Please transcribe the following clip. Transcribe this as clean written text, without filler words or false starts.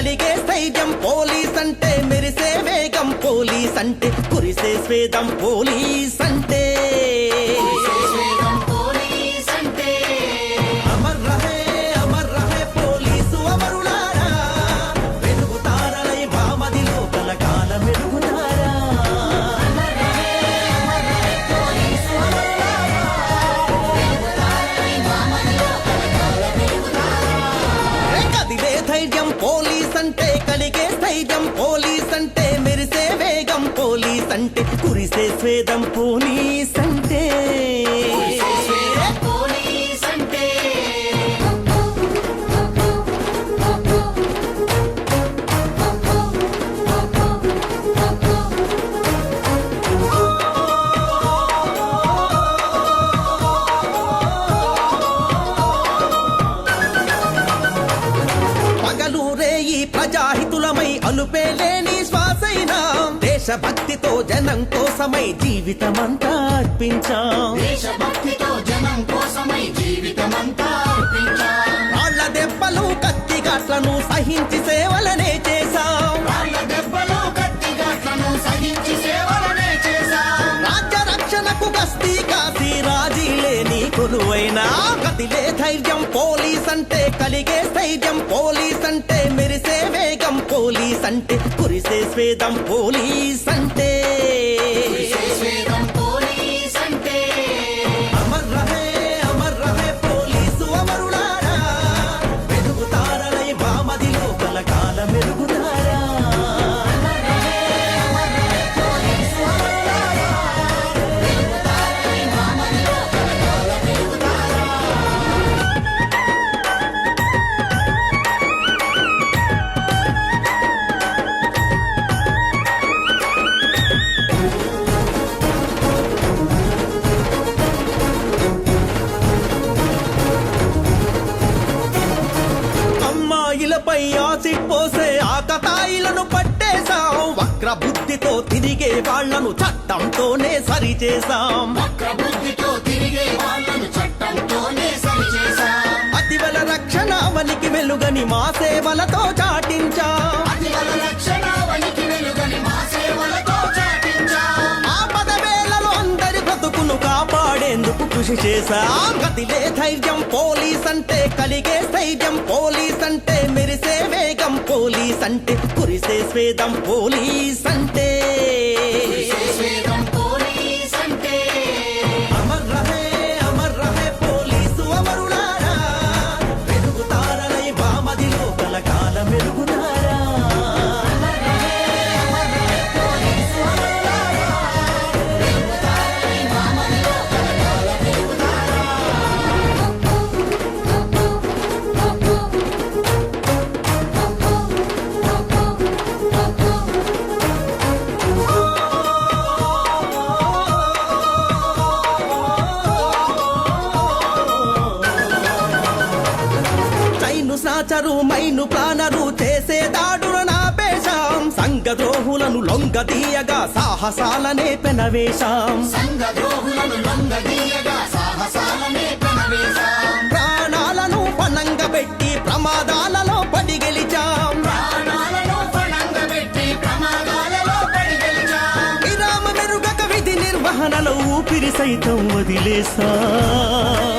కలిగే స్థైర్యం పోలీస్ అంటే, మెరిసే వేగం పోలీస్ అంటే, కురిసే స్వేదం పోలీస్ అంటే. అమర్ రహే పోలీసు అమరులారా, వెలుగుతారలై మామదిలో కలకాల మెరుగుతారా. కదిలే ధైర్యం పోలీస్ అంటే, కలిగే స్థైర్యం పోలీస్ అంటే, మెరిసే వేగం పోలీస్ అంటే, కురిసే స్వేదం పోలీస్ అంటే. ప్రజాహితులమై అలుపేలేని శ్వాసైనా, దేశభక్తితో జనం కోసమై జీవితమంతా అర్పించాం. రాళ్ల దెబ్బలు కత్తిగాట్లను సహించి సేవలనే చేశాం. రాజ్య రక్షణకు గస్తీ కాసి రాజీ లేని కొలువైనా, కదిలే ధైర్యం పోలీస్ అంటే, కలిగే స్థైర్యం పోలీస్ అంటే, మెరిసే వేగం పోలీస్ అంటే, కురిసే స్వేదం పోలీస్ అంటే. అమర్ రహే పోలీసు అమరులారా, వెలుగుతారలై మామదిలో కలకాల మెరుగుతారా. అమ్మాయిలపై యాసిడ్ పోసే ఆకతాయిలను పట్టేశాం. వక్ర బుద్ధితో తిరిగే వాళ్లను చట్టంతోనే సరిచేశాం. అతివల రక్షణ వనికి వెలుగని మా సేవలతో చాటించాం. ఆపద వేళలో అందరి బ్రతుకును కాపాడేందుకు కృషి చేశాం. కదిలే ధైర్యం పోలీస్ అంటే, కలిగే స్థైర్యం పోలీస్ అంటే, మెరిసే వేగం పోలీస్ అంటే, కురిసే స్వేదం పోలీస్ అంటే. అమర్ రహే పోలీసు అమరులారా, వెలుగుతారలై మామదిలో కలకాల మెరుగుతారా. సాచరు మైను ప్రాణరు చేసే దాడుల నాపేశాం. సంఘద్రోహులను లొంగదీయగా సాహసాలనే పెనవేశాం. ప్రాణాలను పణంగా పెట్టి ప్రమాదాలలో పడి గెలిచాం. విరామ మెరుగక విధి నిర్వహణలో ఊపిరి సైతం వదిలేశాం.